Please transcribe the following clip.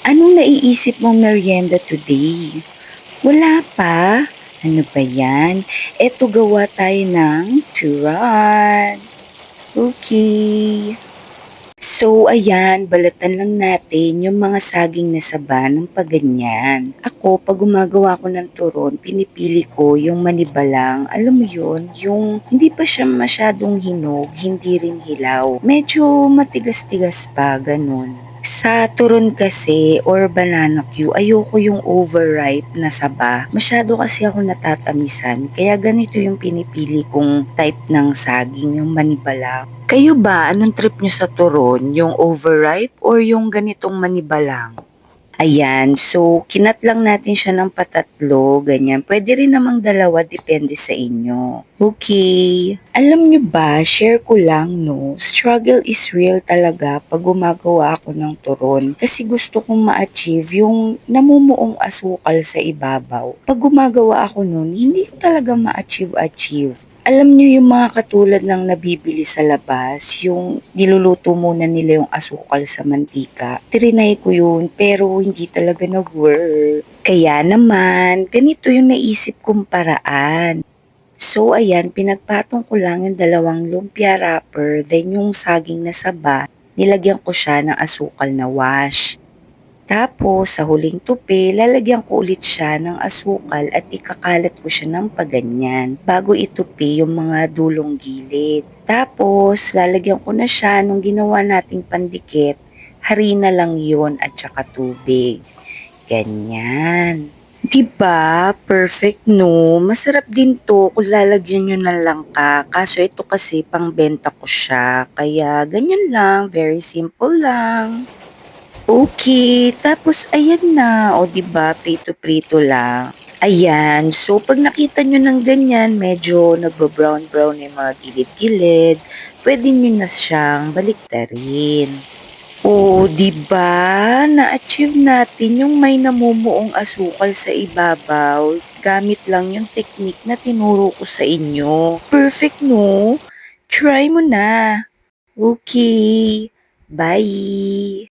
Anong naiisip mong merienda today? Wala pa? Ano ba yan? Eto gawa tayo ng turon. Okay. So, ayan, balatan lang natin yung mga saging na saba ng paganyan. Ako, pag gumagawa ko ng turon, pinipili ko yung manibalang, alam mo yun, yung hindi pa siya masyadong hinog, hindi rin hilaw. Medyo matigas-tigas pa, ganun. Sa turon kasi or banana Q, ayoko yung overripe na saba. Masyado kasi ako natatamisan, kaya ganito yung pinipili kong type ng saging, yung manibalang. Kayo ba, anong trip nyo sa turon? Yung overripe or yung ganitong manibalang? Ayan, so kinat lang natin siya ng patatlo, ganyan. Pwede rin namang dalawa, depende sa inyo. Okay. Alam nyo ba, share ko lang, no? Struggle is real talaga pag gumagawa ako ng turon. Kasi gusto kong ma-achieve yung namumuong asukal sa ibabaw. Pag gumagawa ako nun, hindi ko talaga ma-achieve. Alam niyo yung mga katulad ng nabibili sa labas, yung niluluto muna nila yung asukal sa mantika. Trinay ko yun, pero hindi talaga nag-work. Kaya naman, ganito yung naisip kong paraan. So ayan, pinagpatong ko lang yung dalawang lumpia wrapper, then yung saging na saba, nilagyan ko siya ng asukal na wash. Tapos, sa huling tupi, lalagyan ko ulit siya ng asukal at ikakalat ko siya ng paganyan bago itupi yung mga dulong gilid. Tapos, lalagyan ko na siya nung ginawa nating pandikit, harina lang yun at saka tubig. Ganyan. 'Di ba? Perfect, no? Masarap din to kung lalagyan nyo ng langka. Kaso ito kasi pangbenta ko siya. Kaya ganyan lang, very simple lang. Okay, tapos ayan na, o 'di ba prito-prito lang. Ayan, so pag nakita nyo ng ganyan, medyo nagbo-brown-brown na yung mga gilid-gilid, pwede nyo na siyang baliktarin. O, 'di ba? Na-achieve natin yung may namumuong asukal sa ibabaw gamit lang yung technique na tinuro ko sa inyo. Perfect, no? Try mo na. Okay. Bye.